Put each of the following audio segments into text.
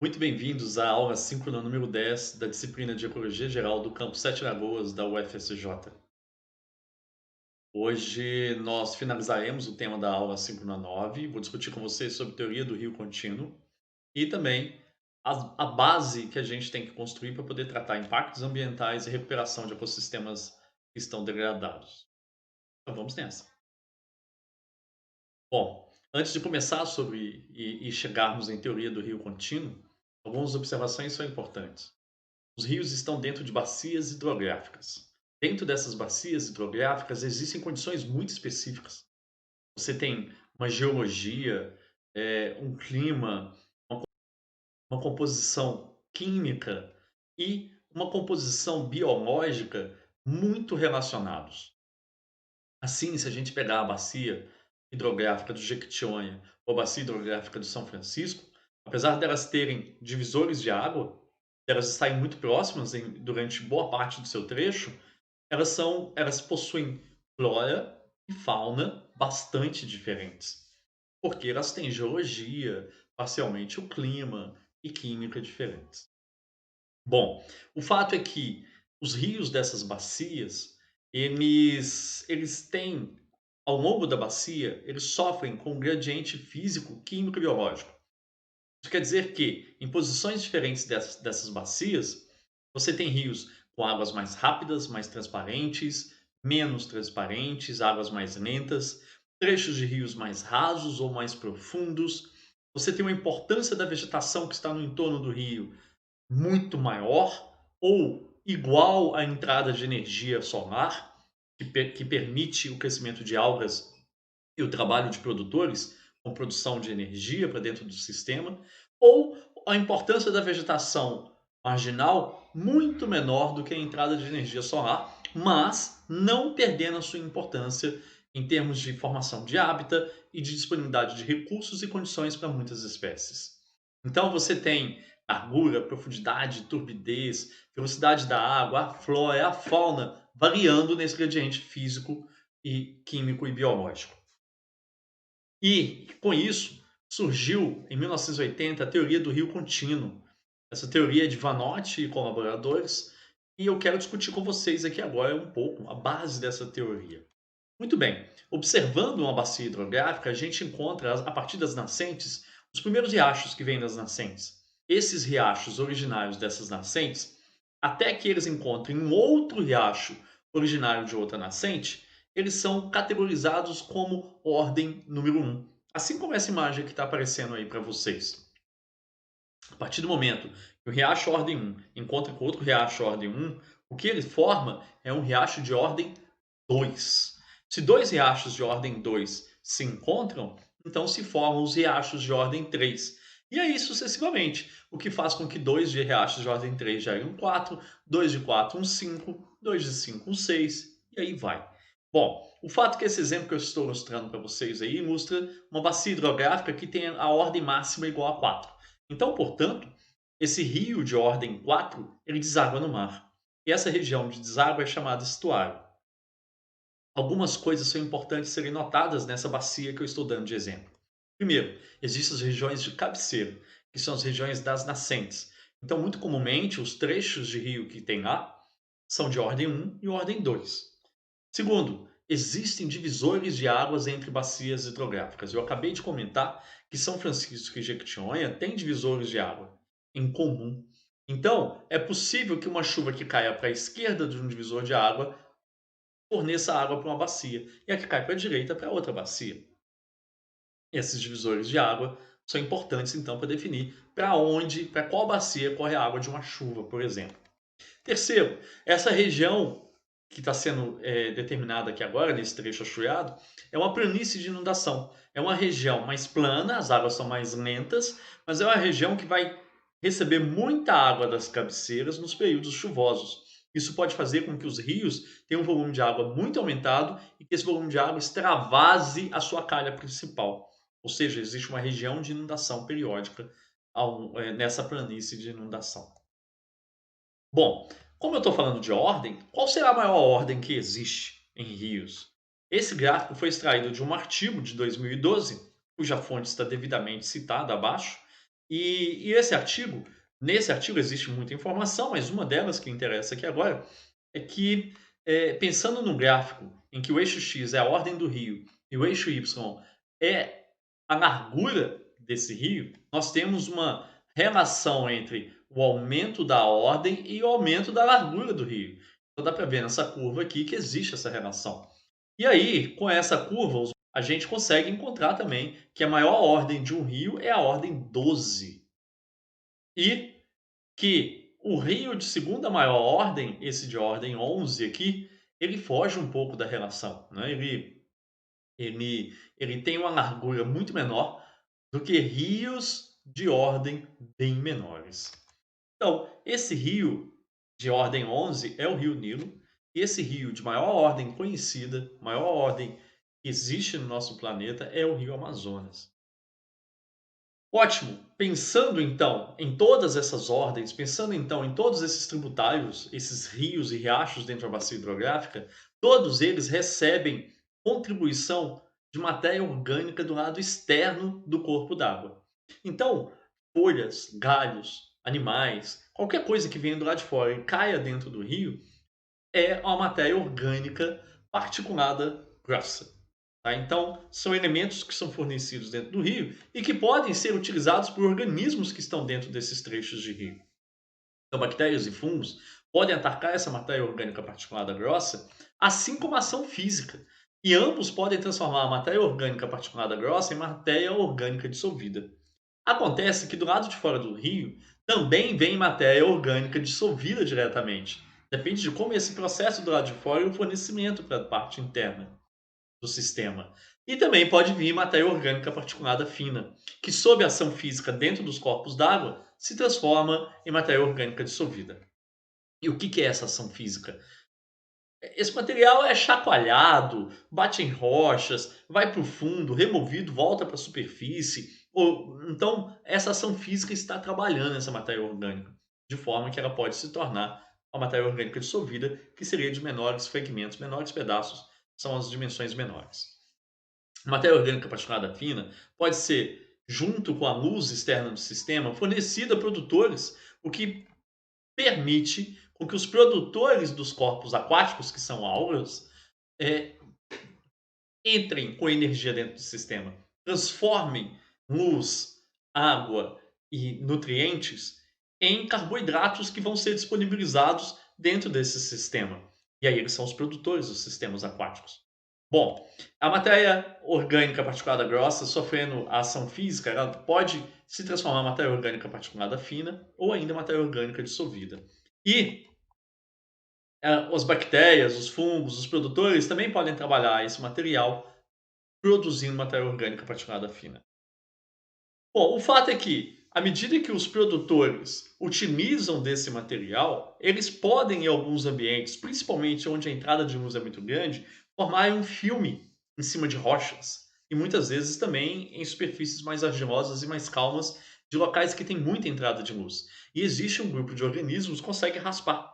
Muito bem-vindos à aula síncrona número 10 da disciplina de Ecologia Geral do Campo Sete Lagoas da UFSJ. Hoje nós finalizaremos o tema da aula síncrona 9. Vou discutir com vocês sobre teoria do rio contínuo e também a base que a gente tem que construir para poder tratar impactos ambientais e recuperação de ecossistemas que estão degradados. Então vamos nessa. Bom, antes de começar sobre e chegarmos em teoria do rio contínuo, algumas observações são importantes. Os rios estão dentro de bacias hidrográficas. Dentro dessas bacias hidrográficas existem condições muito específicas. Você tem uma geologia, um clima, uma composição química e uma composição biológica muito relacionados. Assim, se a gente pegar a bacia hidrográfica do Jequitinhonha ou a bacia hidrográfica do São Francisco, apesar delas terem divisores de água, delas estarem muito próximas durante boa parte do seu trecho, elas possuem flora e fauna bastante diferentes, porque elas têm geologia, parcialmente o clima e química diferentes. Bom, o fato é que os rios dessas bacias, eles têm, ao longo da bacia, eles sofrem com um gradiente físico, químico e biológico. Isso quer dizer que, em posições diferentes dessas bacias, você tem rios com águas mais rápidas, mais transparentes, menos transparentes, águas mais lentas, trechos de rios mais rasos ou mais profundos. Você tem uma importância da vegetação que está no entorno do rio muito maior ou igual à entrada de energia solar, que permite o crescimento de algas e o trabalho de produtores com produção de energia para dentro do sistema, ou a importância da vegetação marginal muito menor do que a entrada de energia solar, mas não perdendo a sua importância em termos de formação de hábitat e de disponibilidade de recursos e condições para muitas espécies. Então você tem largura, profundidade, turbidez, velocidade da água, a flora, a fauna variando nesse gradiente físico e químico e biológico. E, com isso, surgiu, em 1980, a teoria do rio contínuo. Essa teoria é de Vanotti e colaboradores, e eu quero discutir com vocês aqui agora um pouco a base dessa teoria. Muito bem, observando uma bacia hidrográfica, a gente encontra, a partir das nascentes, os primeiros riachos que vêm das nascentes. Esses riachos originários dessas nascentes, até que eles encontrem um outro riacho originário de outra nascente, eles são categorizados como ordem número um. Assim como essa imagem que está aparecendo aí para vocês. A partir do momento que o riacho ordem um encontra com outro riacho ordem um, o que ele forma é um riacho de ordem 2. Se dois riachos de ordem 2 se encontram, então se formam os riachos de ordem 3. E aí sucessivamente, o que faz com que dois de riachos de ordem 3 gerem um 4, dois de 4 um 5, dois de 5 um 6, e aí vai. Bom, o fato é que esse exemplo que eu estou mostrando para vocês aí ilustra uma bacia hidrográfica que tem a ordem máxima igual a 4. Então, portanto, esse rio de ordem 4 ele deságua no mar. E essa região de deságua é chamada estuário. Algumas coisas são importantes serem notadas nessa bacia que eu estou dando de exemplo. Primeiro, existem as regiões de cabeceira, que são as regiões das nascentes. Então, muito comumente, os trechos de rio que tem lá são de ordem um e ordem 2. Segundo, existem divisores de águas entre bacias hidrográficas. Eu acabei de comentar que São Francisco e Jequitinhonha têm divisores de água em comum. Então, é possível que uma chuva que caia para a esquerda de um divisor de água forneça água para uma bacia, e a que cai para a direita para outra bacia. Esses divisores de água são importantes, então, para definir para qual bacia corre a água de uma chuva, por exemplo. Terceiro, essa região que está sendo determinada aqui agora, nesse trecho achuiado, é uma planície de inundação. É uma região mais plana, as águas são mais lentas, mas é uma região que vai receber muita água das cabeceiras nos períodos chuvosos. Isso pode fazer com que os rios tenham um volume de água muito aumentado e que esse volume de água extravase a sua calha principal. Ou seja, existe uma região de inundação periódica nessa planície de inundação. Bom, como eu estou falando de ordem, qual será a maior ordem que existe em rios? Esse gráfico foi extraído de um artigo de 2012, cuja fonte está devidamente citada abaixo, E esse artigo, nesse artigo existe muita informação, mas uma delas que interessa aqui agora é que, pensando num gráfico em que o eixo x é a ordem do rio e o eixo y é a largura desse rio, nós temos uma relação entre o aumento da ordem e o aumento da largura do rio. Então dá para ver nessa curva aqui que existe essa relação. E aí, com essa curva, a gente consegue encontrar também que a maior ordem de um rio é a ordem 12. E que o rio de segunda maior ordem, esse de ordem 11 aqui, ele foge um pouco da relação, né? Ele tem uma largura muito menor do que rios de ordem bem menores. Então, esse rio de ordem 11 é o rio Nilo, e esse rio de maior ordem conhecida, maior ordem que existe no nosso planeta, é o rio Amazonas. Ótimo! Pensando então em todas essas ordens, pensando então em todos esses tributários, esses rios e riachos dentro da bacia hidrográfica, todos eles recebem contribuição de matéria orgânica do lado externo do corpo d'água. Então, folhas, galhos, animais, qualquer coisa que venha do lado de fora e caia dentro do rio é uma matéria orgânica particulada grossa. Tá? Então, são elementos que são fornecidos dentro do rio e que podem ser utilizados por organismos que estão dentro desses trechos de rio. Então, bactérias e fungos podem atacar essa matéria orgânica particulada grossa, assim como a ação física. E ambos podem transformar a matéria orgânica particulada grossa em matéria orgânica dissolvida. Acontece que do lado de fora do rio também vem matéria orgânica dissolvida diretamente. Depende de como esse processo do lado de fora e o fornecimento para a parte interna do sistema. E também pode vir matéria orgânica particulada fina, que sob a ação física dentro dos corpos d'água se transforma em matéria orgânica dissolvida. E o que é essa ação física? Esse material é chacoalhado, bate em rochas, vai para o fundo, removido, volta para a superfície. Então, essa ação física está trabalhando essa matéria orgânica, de forma que ela pode se tornar uma matéria orgânica dissolvida, que seria de menores fragmentos, menores pedaços, são as dimensões menores. A matéria orgânica particulada fina pode ser, junto com a luz externa do sistema, fornecida a produtores, o que permite com que os produtores dos corpos aquáticos, que são algas, é, entrem com energia dentro do sistema, transformem luz, água e nutrientes em carboidratos que vão ser disponibilizados dentro desse sistema. E aí eles são os produtores dos sistemas aquáticos. Bom, a matéria orgânica particulada grossa, sofrendo a ação física, ela pode se transformar em matéria orgânica particulada fina ou ainda matéria orgânica dissolvida. E as bactérias, os fungos, os produtores também podem trabalhar esse material produzindo matéria orgânica particulada fina. Bom, o fato é que, à medida que os produtores utilizam desse material, eles podem, em alguns ambientes, principalmente onde a entrada de luz é muito grande, formar um filme em cima de rochas. E muitas vezes também em superfícies mais argilosas e mais calmas de locais que têm muita entrada de luz. E existe um grupo de organismos que consegue raspar,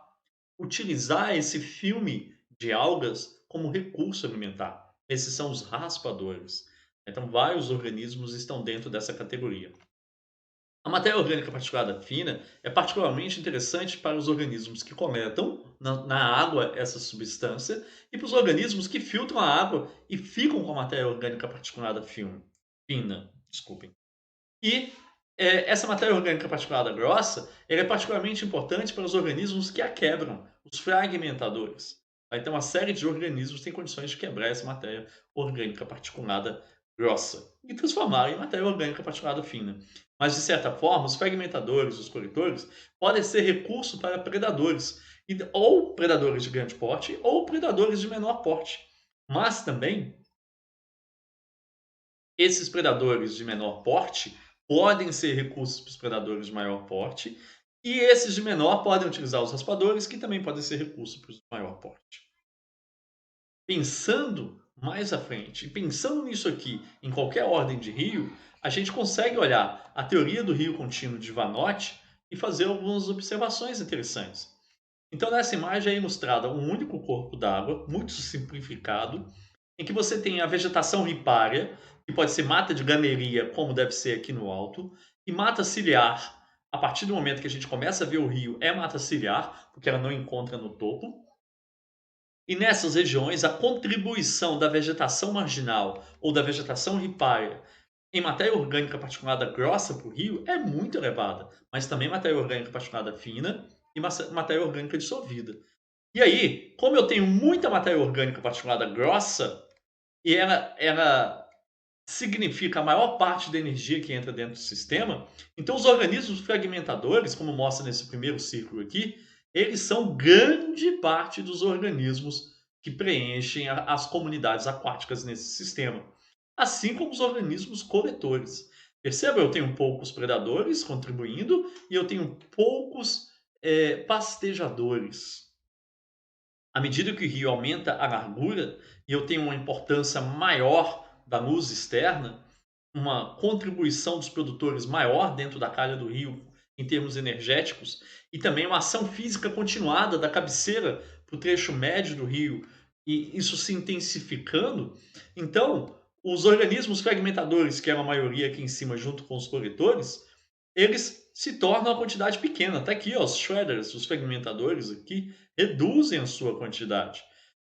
utilizar esse filme de algas como recurso alimentar. Esses são os raspadores. Então, vários organismos estão dentro dessa categoria. A matéria orgânica particulada fina é particularmente interessante para os organismos que coletam na água essa substância e para os organismos que filtram a água e ficam com a matéria orgânica particulada fina. Desculpem. E essa matéria orgânica particulada grossa ela é particularmente importante para os organismos que a quebram, os fragmentadores. Então, uma série de organismos tem condições de quebrar essa matéria orgânica particulada grossa e transformar em matéria orgânica particulada fina. Mas, de certa forma, os fragmentadores, os coletores, podem ser recurso para predadores, ou predadores de grande porte, ou predadores de menor porte. Mas também, esses predadores de menor porte podem ser recursos para os predadores de maior porte, e esses de menor podem utilizar os raspadores, que também podem ser recursos para os de maior porte. Pensando mais à frente, e pensando nisso aqui em qualquer ordem de rio, a gente consegue olhar a teoria do rio contínuo de Vannott e fazer algumas observações interessantes. Então, nessa imagem é ilustrada um único corpo d'água, muito simplificado, em que você tem a vegetação ripária, que pode ser mata de gameria, como deve ser aqui no alto, E mata ciliar, a partir do momento que a gente começa a ver o rio, é mata ciliar, porque ela não encontra no topo. E nessas regiões, a contribuição da vegetação marginal ou da vegetação ripária em matéria orgânica particulada grossa para o rio é muito elevada, mas também matéria orgânica particulada fina e matéria orgânica dissolvida. E aí, como eu tenho muita matéria orgânica particulada grossa, e ela significa a maior parte da energia que entra dentro do sistema, então os organismos fragmentadores, como mostra nesse primeiro círculo aqui, eles são grande parte dos organismos que preenchem as comunidades aquáticas nesse sistema, assim como os organismos coletores. Perceba, eu tenho poucos predadores contribuindo e eu tenho poucos pastejadores. À medida que o rio aumenta a largura e eu tenho uma importância maior da luz externa, uma contribuição dos produtores maior dentro da calha do rio em termos energéticos e também uma ação física continuada da cabeceira para o trecho médio do rio e isso se intensificando, então os organismos fragmentadores, que é a maioria aqui em cima junto com os coletores, eles se tornam a quantidade pequena. Tá aqui, ó, os shredders, os fragmentadores aqui, reduzem a sua quantidade.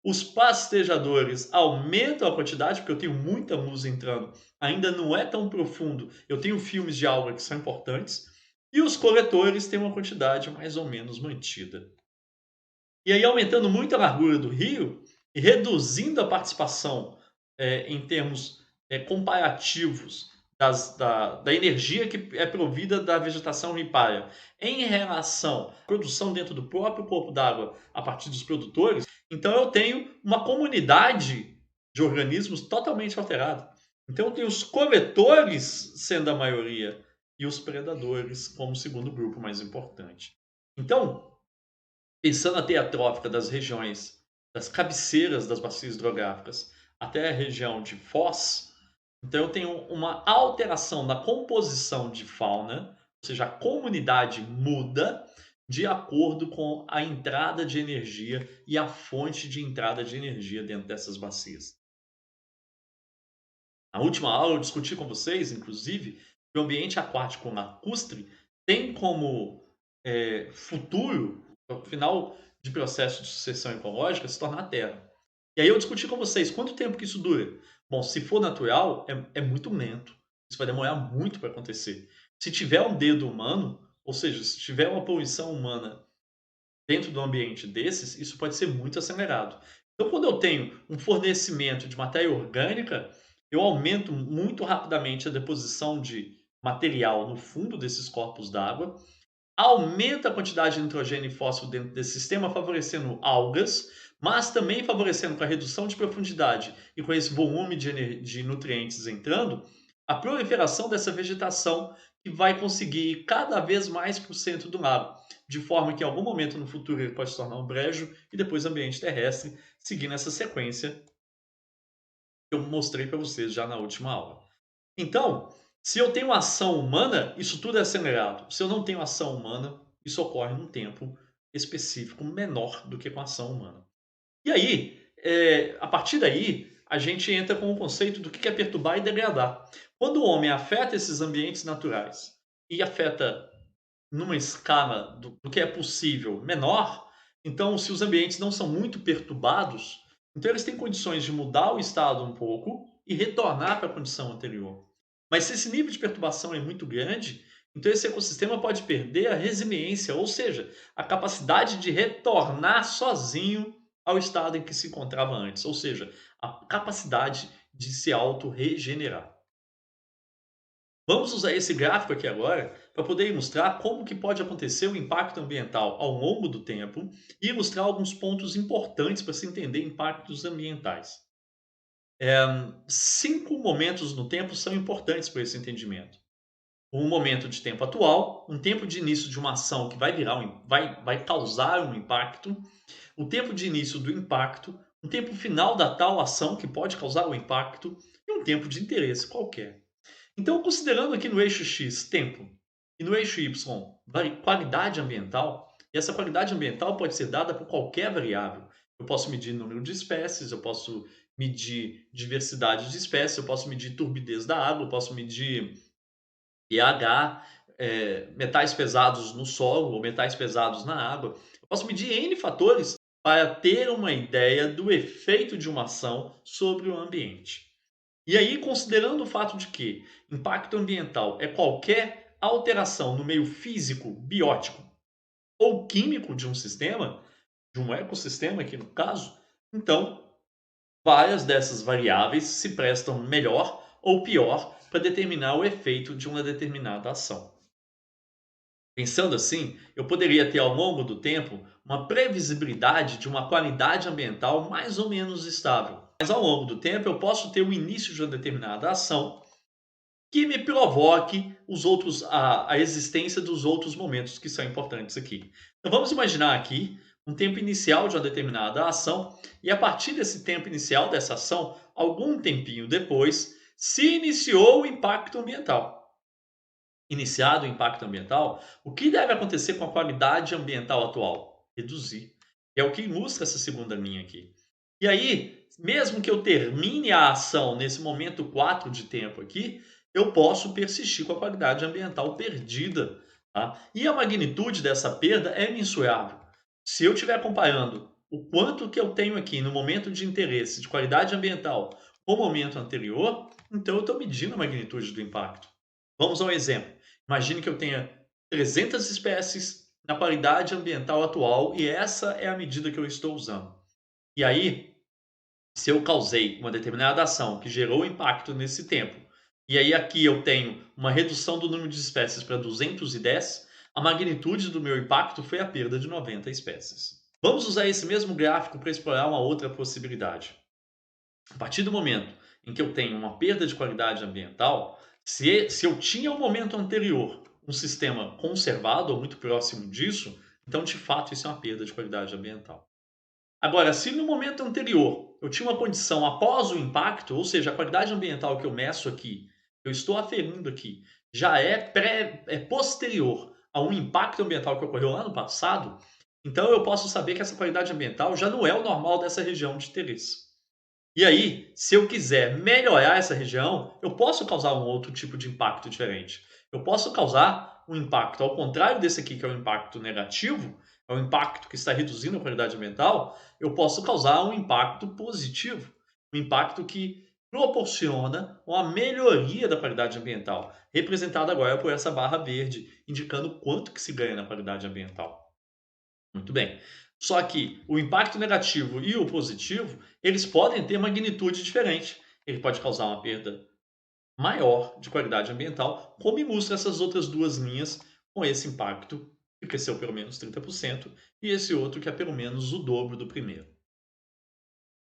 Os pastejadores aumentam a quantidade, porque eu tenho muita luz entrando, ainda não é tão profundo. Eu tenho filmes de alga que são importantes. E os coletores têm uma quantidade mais ou menos mantida. E aí, aumentando muito a largura do rio e reduzindo a participação em termos comparativos da energia que é provida da vegetação ripária em relação à produção dentro do próprio corpo d'água a partir dos produtores, então eu tenho uma comunidade de organismos totalmente alterada. Então eu tenho os coletores sendo a maioria e os predadores como o segundo grupo mais importante. Então, pensando na teia trófica das regiões, das cabeceiras das bacias hidrográficas até a região de Foz, então eu tenho uma alteração da composição de fauna, ou seja, a comunidade muda de acordo com a entrada de energia e a fonte de entrada de energia dentro dessas bacias. Na última aula eu discuti com vocês, inclusive, que o ambiente aquático lacustre tem como futuro, no final de processo de sucessão ecológica, se tornar a Terra. E aí eu discuti com vocês quanto tempo que isso dura. Bom, se for natural, é muito lento. Isso vai demorar muito para acontecer. Se tiver um dedo humano, ou seja, se tiver uma poluição humana dentro do ambiente desses, isso pode ser muito acelerado. Então, quando eu tenho um fornecimento de matéria orgânica, eu aumento muito rapidamente a deposição de material no fundo desses corpos d'água, aumenta a quantidade de nitrogênio e fósforo dentro desse sistema, favorecendo algas, mas também favorecendo com a redução de profundidade e com esse volume de nutrientes entrando, a proliferação dessa vegetação que vai conseguir ir cada vez mais para o centro do lago, de forma que em algum momento no futuro ele pode se tornar um brejo e depois ambiente terrestre, seguindo essa sequência que eu mostrei para vocês já na última aula. Então, se eu tenho ação humana, isso tudo é acelerado. Se eu não tenho ação humana, isso ocorre num tempo específico menor do que com a ação humana. E aí, a partir daí, a gente entra com o conceito do que é perturbar e degradar. Quando o homem afeta esses ambientes naturais e afeta numa escala do que é possível menor, então se os ambientes não são muito perturbados, então eles têm condições de mudar o estado um pouco e retornar para a condição anterior. Mas se esse nível de perturbação é muito grande, então esse ecossistema pode perder a resiliência, ou seja, a capacidade de retornar sozinho ao estado em que se encontrava antes, ou seja, a capacidade de se auto-regenerar. Vamos usar esse gráfico aqui agora para poder ilustrar como que pode acontecer o impacto ambiental ao longo do tempo e ilustrar alguns pontos importantes para se entender impactos ambientais. 5 momentos no tempo são importantes para esse entendimento. Um momento de tempo atual, um tempo de início de uma ação que vai causar um impacto, o tempo de início do impacto, um tempo final da tal ação que pode causar o impacto e um tempo de interesse qualquer. Então, considerando aqui no eixo X tempo e no eixo Y qualidade ambiental, e essa qualidade ambiental pode ser dada por qualquer variável. Eu posso medir número de espécies, eu posso medir diversidade de espécies, eu posso medir turbidez da água, eu posso medir pH, metais pesados no solo ou metais pesados na água. Eu posso medir N fatores para ter uma ideia do efeito de uma ação sobre o ambiente. E aí, considerando o fato de que impacto ambiental é qualquer alteração no meio físico, biótico ou químico de um sistema, de um ecossistema aqui no caso, então várias dessas variáveis se prestam melhor ou pior para determinar o efeito de uma determinada ação. Pensando assim, eu poderia ter ao longo do tempo uma previsibilidade de uma qualidade ambiental mais ou menos estável. Mas ao longo do tempo eu posso ter o início de uma determinada ação que me provoque a existência dos outros momentos que são importantes aqui. Então vamos imaginar aqui um tempo inicial de uma determinada ação e a partir desse tempo inicial dessa ação, algum tempinho depois, se iniciou o impacto ambiental. Iniciado o impacto ambiental, o que deve acontecer com a qualidade ambiental atual? Reduzir. É o que ilustra essa segunda linha aqui. E aí, mesmo que eu termine a ação nesse momento 4 de tempo aqui, eu posso persistir com a qualidade ambiental perdida. Tá? E a magnitude dessa perda é mensurável. Se eu estiver comparando o quanto que eu tenho aqui no momento de interesse de qualidade ambiental com o momento anterior, então eu estou medindo a magnitude do impacto. Vamos ao exemplo. Imagine que eu tenha 300 espécies na qualidade ambiental atual e essa é a medida que eu estou usando. E aí, se eu causei uma determinada ação que gerou impacto nesse tempo, e aí aqui eu tenho uma redução do número de espécies para 210, a magnitude do meu impacto foi a perda de 90 espécies. Vamos usar esse mesmo gráfico para explorar uma outra possibilidade. A partir do momento em que eu tenho uma perda de qualidade ambiental, se eu tinha o momento anterior um sistema conservado ou muito próximo disso, então de fato isso é uma perda de qualidade ambiental. Agora, se no momento anterior eu tinha uma condição após o impacto, ou seja, a qualidade ambiental que eu meço aqui, eu estou aferindo aqui, já é posterior a um impacto ambiental que ocorreu lá no passado, então eu posso saber que essa qualidade ambiental já não é o normal dessa região de interesse. E aí, se eu quiser melhorar essa região, eu posso causar um outro tipo de impacto diferente. Eu posso causar um impacto ao contrário desse aqui, que é o impacto negativo, é o impacto que está reduzindo a qualidade ambiental, eu posso causar um impacto positivo, um impacto que proporciona uma melhoria da qualidade ambiental, representada agora por essa barra verde, indicando quanto que se ganha na qualidade ambiental. Muito bem. Só que o impacto negativo e o positivo, eles podem ter magnitude diferente. Ele pode causar uma perda maior de qualidade ambiental, como ilustra essas outras duas linhas com esse impacto que cresceu pelo menos 30% e esse outro que é pelo menos o dobro do primeiro.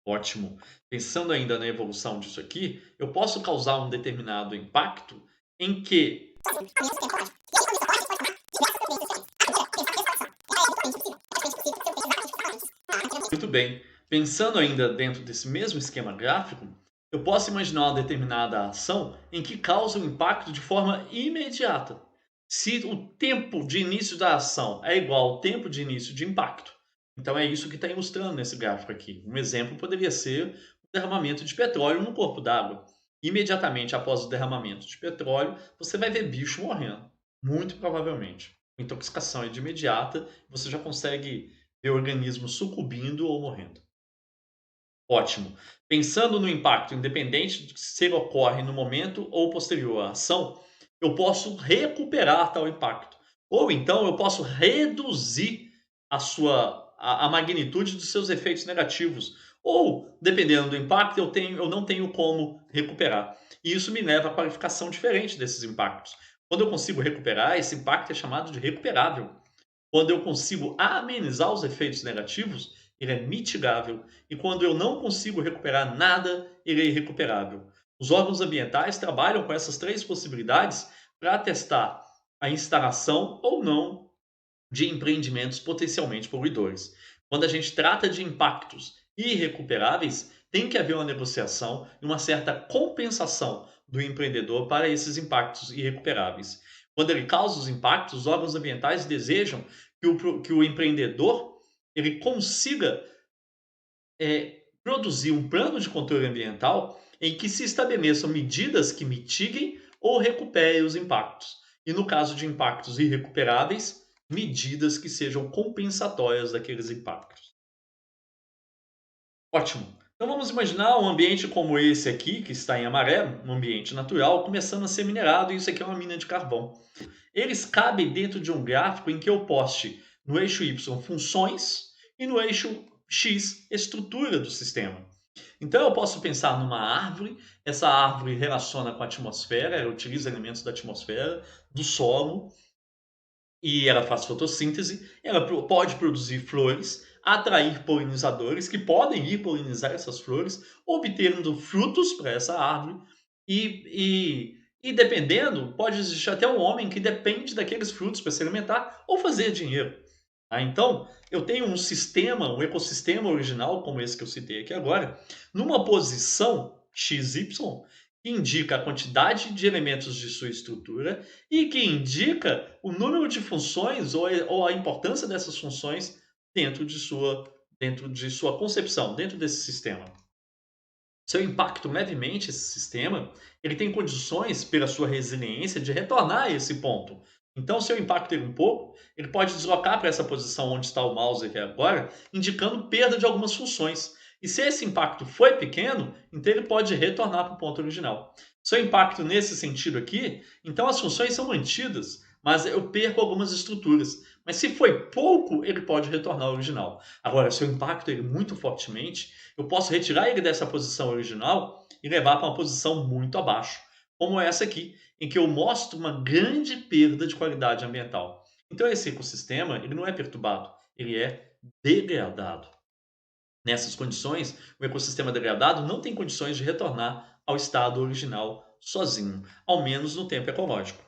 Ótimo. Pensando ainda na evolução disso aqui, eu posso causar um determinado impacto em que muito bem. Pensando ainda dentro desse mesmo esquema gráfico, eu posso imaginar uma determinada ação em que causa um impacto de forma imediata. Se o tempo de início da ação é igual ao tempo de início de impacto, então é isso que está ilustrando nesse gráfico aqui. Um exemplo poderia ser o derramamento de petróleo no corpo d'água. Imediatamente após o derramamento de petróleo, você vai ver bicho morrendo, muito provavelmente. A intoxicação é de imediata, você já consegue ver o organismo sucumbindo ou morrendo. Ótimo. Pensando no impacto, independente de se ele ocorre no momento ou posterior à ação, eu posso recuperar tal impacto. Ou então eu posso reduzir a magnitude dos seus efeitos negativos. Ou, dependendo do impacto, eu não tenho como recuperar. E isso me leva à qualificação diferente desses impactos. Quando eu consigo recuperar, esse impacto é chamado de recuperável. Quando eu consigo amenizar os efeitos negativos, ele é mitigável. E quando eu não consigo recuperar nada, ele é irrecuperável. Os órgãos ambientais trabalham com essas três possibilidades para testar a instalação ou não de empreendimentos potencialmente poluidores. Quando a gente trata de impactos irrecuperáveis, tem que haver uma negociação e uma certa compensação do empreendedor para esses impactos irrecuperáveis. Quando ele causa os impactos, os órgãos ambientais desejam que o empreendedor ele consiga produzir um plano de controle ambiental em que se estabeleçam medidas que mitiguem ou recupere os impactos. E no caso de impactos irrecuperáveis, medidas que sejam compensatórias daqueles impactos. Ótimo. Então vamos imaginar um ambiente como esse aqui, que está em amarelo, um ambiente natural, começando a ser minerado, e isso aqui é uma mina de carvão. Eles cabem dentro de um gráfico em que eu poste no eixo Y funções e no eixo X estrutura do sistema. Então eu posso pensar numa árvore, essa árvore relaciona com a atmosfera, ela utiliza elementos da atmosfera, do solo, e ela faz fotossíntese, ela pode produzir flores, atrair polinizadores que podem ir polinizar essas flores, obtendo frutos para essa árvore e dependendo, pode existir até um homem que depende daqueles frutos para se alimentar ou fazer dinheiro. Tá? Então, eu tenho um sistema, um ecossistema original, como esse que eu citei aqui agora, numa posição XY, que indica a quantidade de elementos de sua estrutura e que indica o número de funções ou a importância dessas funções dentro de sua concepção, dentro desse sistema. Se eu impacto levemente esse sistema, ele tem condições, pela sua resiliência, de retornar a esse ponto. Então, se eu impacto ele um pouco, ele pode deslocar para essa posição onde está o mouse aqui agora, indicando perda de algumas funções. E se esse impacto foi pequeno, então ele pode retornar para o ponto original. Se eu impacto nesse sentido aqui, então as funções são mantidas, mas eu perco algumas estruturas. Mas se foi pouco, ele pode retornar ao original. Agora, se eu impacto ele muito fortemente, eu posso retirar ele dessa posição original e levar para uma posição muito abaixo, como essa aqui, em que eu mostro uma grande perda de qualidade ambiental. Então esse ecossistema, ele não é perturbado, ele é degradado. Nessas condições, o ecossistema degradado não tem condições de retornar ao estado original sozinho, ao menos no tempo ecológico.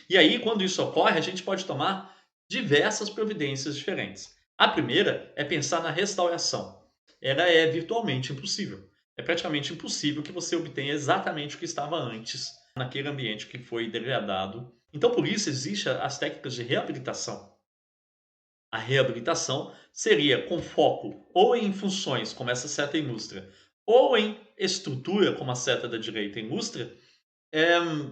E aí, quando isso ocorre, a gente pode tomar diversas providências diferentes. A primeira é pensar na restauração. Ela é virtualmente impossível. É praticamente impossível que você obtenha exatamente o que estava antes naquele ambiente que foi degradado. Então, por isso, existem as técnicas de reabilitação. A reabilitação seria com foco ou em funções, como essa seta ilustra, ou em estrutura, como a seta da direita ilustra,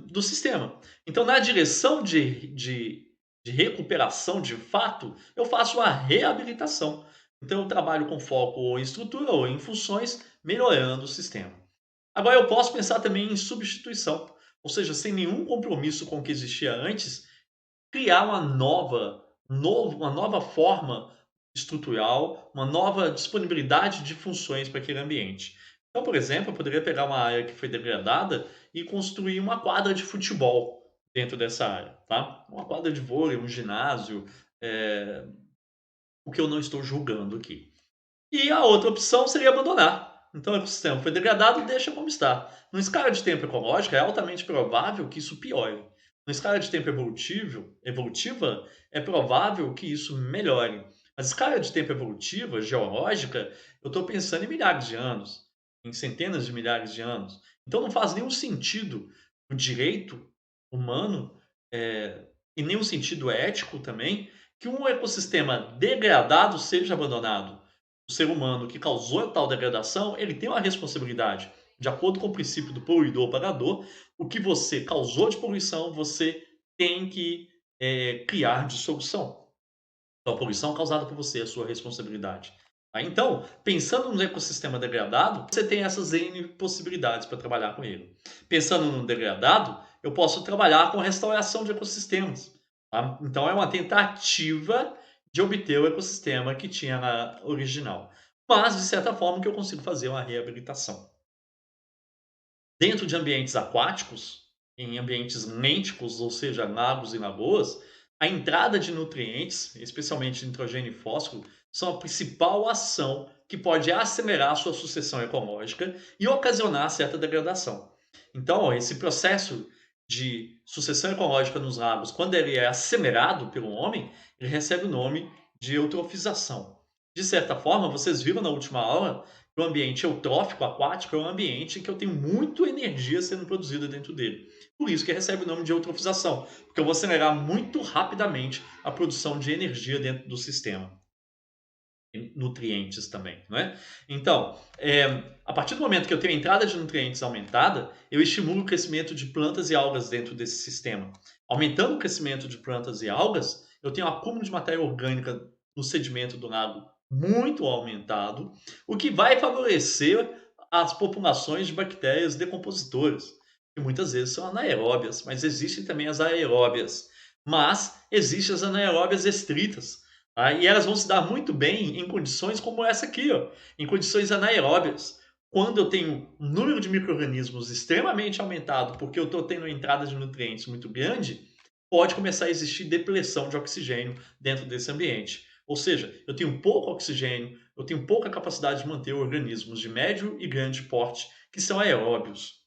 do sistema. Então, na direção de recuperação de fato, eu faço a reabilitação. Então, eu trabalho com foco ou em estrutura ou em funções, melhorando o sistema. Agora, eu posso pensar também em substituição, ou seja, sem nenhum compromisso com o que existia antes, criar uma nova forma estrutural, uma nova disponibilidade de funções para aquele ambiente. Então, por exemplo, eu poderia pegar uma área que foi degradada e construir uma quadra de futebol dentro dessa área, tá? Uma quadra de vôlei, um ginásio, eh, o que eu não estou julgando aqui. E a outra opção seria abandonar. Então, o ecossistema foi degradado, deixa como está. Numa escala de tempo ecológica, é altamente provável que isso piore. Numa escala de tempo evolutiva, é provável que isso melhore. Mas escala de tempo evolutiva, geológica, eu estou pensando em milhares de anos, em centenas de milhares de anos. Então, não faz nenhum sentido o direito humano, e nenhum sentido ético também, que um ecossistema degradado seja abandonado. O ser humano que causou tal degradação, ele tem uma responsabilidade. De acordo com o princípio do poluidor-pagador, o que você causou de poluição, você tem que criar de solução. Então, a poluição causada por você é a sua responsabilidade. Tá? Então, pensando no ecossistema degradado, você tem essas N possibilidades para trabalhar com ele. Pensando no degradado, eu posso trabalhar com restauração de ecossistemas. Tá? Então, é uma tentativa de obter o ecossistema que tinha na original. Mas, de certa forma, que eu consigo fazer uma reabilitação. Dentro de ambientes aquáticos, em ambientes lênticos, ou seja, lagos e lagoas, a entrada de nutrientes, especialmente nitrogênio e fósforo, são a principal ação que pode acelerar a sua sucessão ecológica e ocasionar certa degradação. Então, esse processo de sucessão ecológica nos lagos, quando ele é acelerado pelo homem, ele recebe o nome de eutrofização. De certa forma, vocês viram na última aula que o ambiente eutrófico, aquático, é um ambiente em que eu tenho muita energia sendo produzida dentro dele. Por isso que recebe o nome de eutrofização, porque eu vou acelerar muito rapidamente a produção de energia dentro do sistema. nutrientes também, não é? Então, a partir do momento que eu tenho a entrada de nutrientes aumentada, eu estimulo o crescimento de plantas e algas dentro desse sistema. Aumentando o crescimento de plantas e algas, eu tenho um acúmulo de matéria orgânica no sedimento do lago muito aumentado, o que vai favorecer as populações de bactérias decompositoras, que muitas vezes são anaeróbias, mas existem também as aeróbias. Mas existem as anaeróbias estritas, tá? E elas vão se dar muito bem em condições como essa aqui, ó, em condições anaeróbias. Quando eu tenho um número de micro-organismos extremamente aumentado, porque eu estou tendo entrada de nutrientes muito grande, pode começar a existir depressão de oxigênio dentro desse ambiente. Ou seja, eu tenho pouco oxigênio, eu tenho pouca capacidade de manter organismos de médio e grande porte que são aeróbios.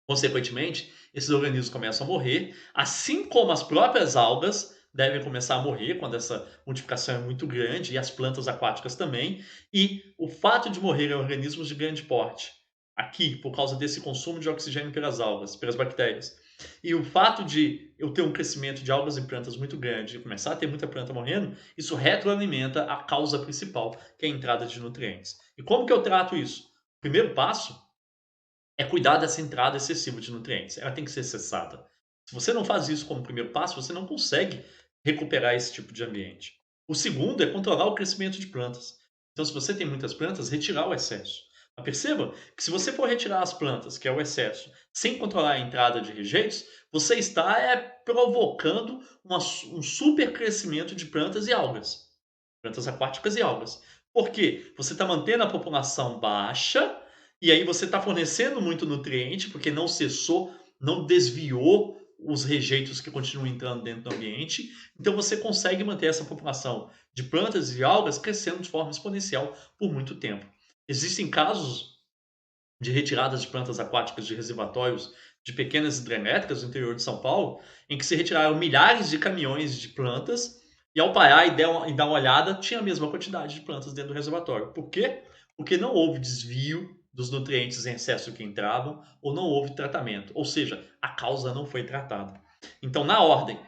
Consequentemente, esses organismos começam a morrer, assim como as próprias algas devem começar a morrer quando essa multiplicação é muito grande, e as plantas aquáticas também. E o fato de morrerem organismos de grande porte, aqui, por causa desse consumo de oxigênio pelas algas, pelas bactérias, e o fato de eu ter um crescimento de algas e plantas muito grande e começar a ter muita planta morrendo, isso retroalimenta a causa principal, que é a entrada de nutrientes. E como que eu trato isso? O primeiro passo é cuidar dessa entrada excessiva de nutrientes. Ela tem que ser cessada. Se você não faz isso como primeiro passo, você não consegue recuperar esse tipo de ambiente. O segundo é controlar o crescimento de plantas. Então, se você tem muitas plantas, retirar o excesso. Mas perceba que se você for retirar as plantas, que é o excesso, sem controlar a entrada de rejeitos, você está provocando um super crescimento de plantas e algas. Plantas aquáticas e algas. Por quê? Você está mantendo a população baixa e aí você está fornecendo muito nutriente, porque não cessou, não desviou os rejeitos que continuam entrando dentro do ambiente. Então você consegue manter essa população de plantas e algas crescendo de forma exponencial por muito tempo. Existem casos de retiradas de plantas aquáticas de reservatórios de pequenas hidrelétricas no interior de São Paulo, em que se retiraram milhares de caminhões de plantas e ao parar e dar uma olhada, tinha a mesma quantidade de plantas dentro do reservatório. Por quê? Porque não houve desvio dos nutrientes em excesso que entravam ou não houve tratamento. Ou seja, a causa não foi tratada. Então, na ordem,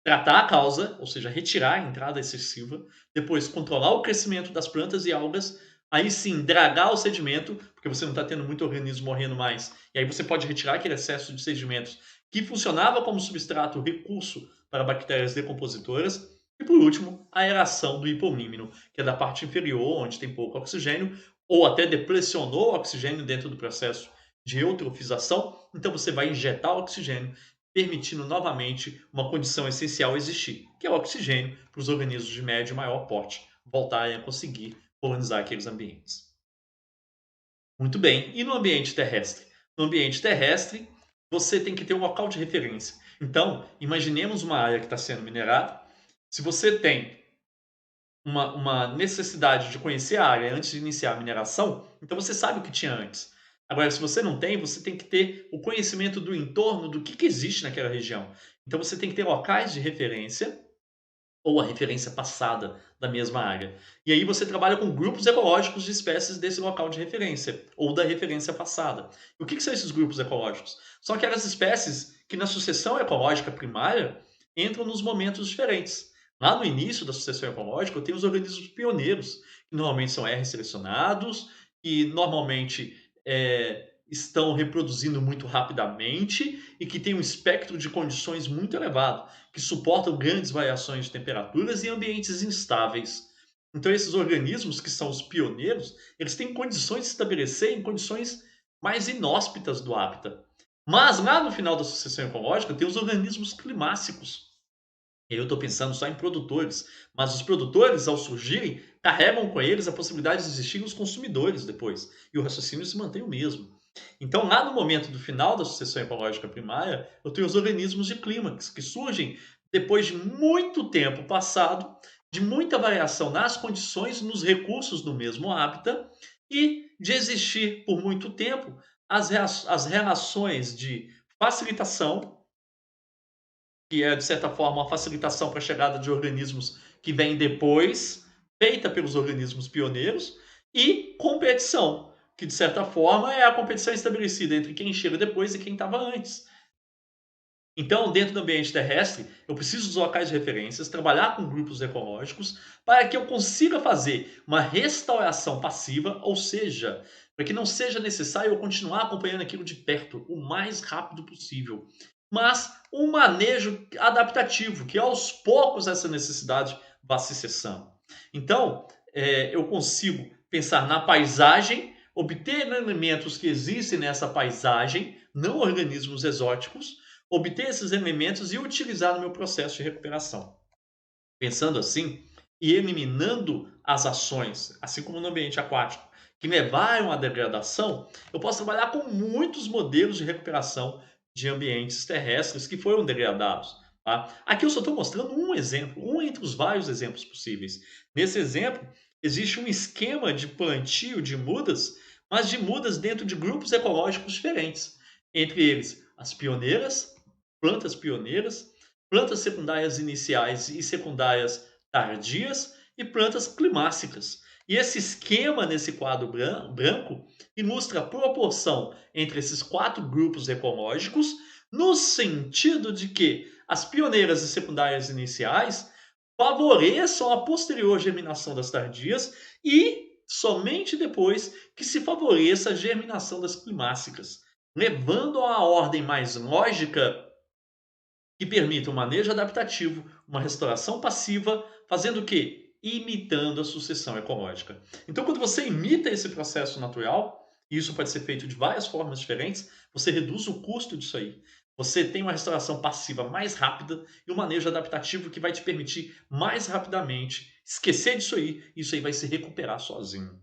tratar a causa, ou seja, retirar a entrada excessiva, depois controlar o crescimento das plantas e algas, aí sim dragar o sedimento, porque você não está tendo muito organismo morrendo mais, e aí você pode retirar aquele excesso de sedimentos que funcionava como substrato recurso para bactérias decompositoras, e por último, a aeração do hipomímino, que é da parte inferior, onde tem pouco oxigênio, ou até depressionou o oxigênio dentro do processo de eutrofização, então você vai injetar oxigênio permitindo novamente uma condição essencial existir, que é o oxigênio para os organismos de médio e maior porte voltarem a conseguir colonizar aqueles ambientes. Muito bem, e no ambiente terrestre? No ambiente terrestre, você tem que ter um local de referência. Então, imaginemos uma área que está sendo minerada. Se você tem uma necessidade de conhecer a área antes de iniciar a mineração, então você sabe o que tinha antes. Agora, se você não tem, você tem que ter o conhecimento do entorno, do que existe naquela região. Então você tem que ter locais de referência ou a referência passada da mesma área. E aí você trabalha com grupos ecológicos de espécies desse local de referência ou da referência passada. E o que são esses grupos ecológicos? São aquelas espécies que na sucessão ecológica primária entram nos momentos diferentes. Lá no início da sucessão ecológica, eu tenho os organismos pioneiros, que normalmente são R selecionados, que normalmente estão reproduzindo muito rapidamente e que têm um espectro de condições muito elevado, que suportam grandes variações de temperaturas e ambientes instáveis. Então, esses organismos, que são os pioneiros, eles têm condições de se estabelecer em condições mais inóspitas do hábitat. Mas lá no final da sucessão ecológica tem os organismos climáxicos. E aí eu estou pensando só em produtores, mas os produtores, ao surgirem, carregam com eles a possibilidade de existirem os consumidores depois, e o raciocínio se mantém o mesmo. Então, lá no momento do final da sucessão ecológica primária, eu tenho os organismos de clímax, que surgem depois de muito tempo passado, de muita variação nas condições, nos recursos do mesmo hábitat, e de existir por muito tempo as relações de facilitação, que é, de certa forma, uma facilitação para a chegada de organismos que vêm depois, feita pelos organismos pioneiros, e competição, que, de certa forma, é a competição estabelecida entre quem chega depois e quem estava antes. Então, dentro do ambiente terrestre, eu preciso dos locais de referências, trabalhar com grupos ecológicos, para que eu consiga fazer uma restauração passiva, ou seja, para que não seja necessário eu continuar acompanhando aquilo de perto o mais rápido possível, mas um manejo adaptativo, que aos poucos essa necessidade vá se cessando. Então, eu consigo pensar na paisagem, obter elementos que existem nessa paisagem, não organismos exóticos, obter esses elementos e utilizar no meu processo de recuperação. Pensando assim e eliminando as ações, assim como no ambiente aquático, que levaram à degradação, eu posso trabalhar com muitos modelos de recuperação de ambientes terrestres que foram degradados. Tá? Aqui eu só estou mostrando um exemplo, um entre os vários exemplos possíveis. Nesse exemplo, existe um esquema de plantio de mudas, mas de mudas dentro de grupos ecológicos diferentes. Entre eles, as pioneiras, plantas secundárias iniciais e secundárias tardias e plantas climáxicas. E esse esquema nesse quadro branco ilustra a proporção entre esses quatro grupos ecológicos, no sentido de que as pioneiras e secundárias iniciais favoreçam a posterior germinação das tardias e somente depois que se favoreça a germinação das climáxicas, levando a uma ordem mais lógica que permita um manejo adaptativo, uma restauração passiva, fazendo o quê? Imitando a sucessão ecológica. Então, quando você imita esse processo natural, e isso pode ser feito de várias formas diferentes, você reduz o custo disso aí. Você tem uma restauração passiva mais rápida e um manejo adaptativo que vai te permitir mais rapidamente esquecer disso aí, e isso aí vai se recuperar sozinho.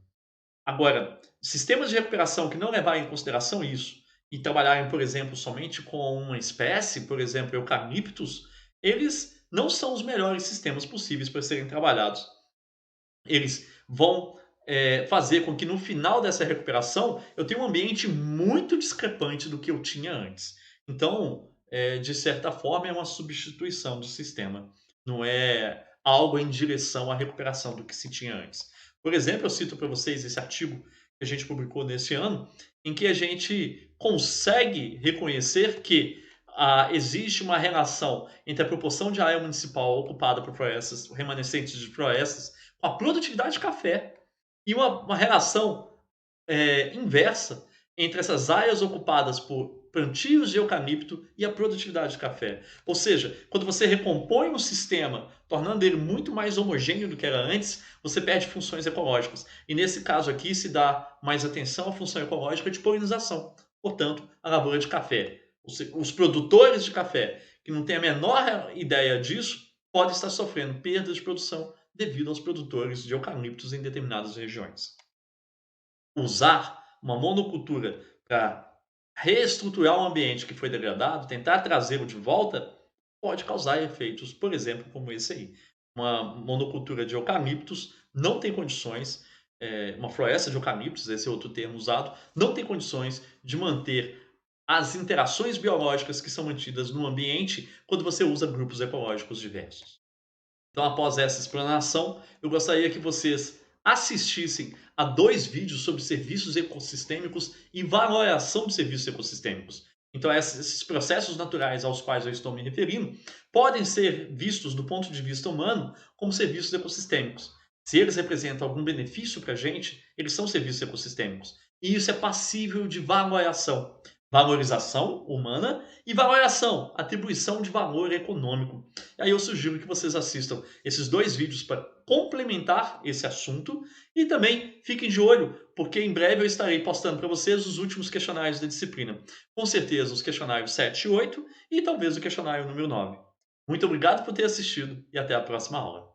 Agora, sistemas de recuperação que não levarem em consideração isso e trabalharem, por exemplo, somente com uma espécie, por exemplo, eucaliptus, eles não são os melhores sistemas possíveis para serem trabalhados. Eles vão fazer com que no final dessa recuperação eu tenha um ambiente muito discrepante do que eu tinha antes. Então, de certa forma, é uma substituição do sistema, não é algo em direção à recuperação do que se tinha antes. Por exemplo, eu cito para vocês esse artigo que a gente publicou nesse ano, em que a gente consegue reconhecer que existe uma relação entre a proporção de área municipal ocupada por florestas, remanescentes de florestas, com a produtividade de café e uma relação inversa entre essas áreas ocupadas por plantios de eucalipto e a produtividade de café. Ou seja, quando você recompõe um sistema, tornando ele muito mais homogêneo do que era antes, você perde funções ecológicas. E nesse caso aqui se dá mais atenção à função ecológica de polinização, portanto, a lavoura de café. Os produtores de café que não têm a menor ideia disso podem estar sofrendo perdas de produção devido aos produtores de eucaliptos em determinadas regiões. Usar uma monocultura para reestruturar um ambiente que foi degradado, tentar trazê-lo de volta, pode causar efeitos, por exemplo, como esse aí. Uma monocultura de eucaliptos não tem condições, uma floresta de eucaliptos, esse é outro termo usado, não tem condições de manter as interações biológicas que são mantidas no ambiente quando você usa grupos ecológicos diversos. Então, após essa explanação, eu gostaria que vocês assistissem a 2 vídeos sobre serviços ecossistêmicos e valoração de serviços ecossistêmicos. Então, esses processos naturais aos quais eu estou me referindo podem ser vistos do ponto de vista humano como serviços ecossistêmicos. Se eles representam algum benefício para a gente, eles são serviços ecossistêmicos. E isso é passível de valoração. Valorização humana e valoração, atribuição de valor econômico. E aí eu sugiro que vocês assistam esses 2 vídeos para complementar esse assunto e também fiquem de olho, porque em breve eu estarei postando para vocês os últimos questionários da disciplina. Com certeza os questionários 7 e 8 e talvez o questionário número 9. Muito obrigado por ter assistido e até a próxima aula.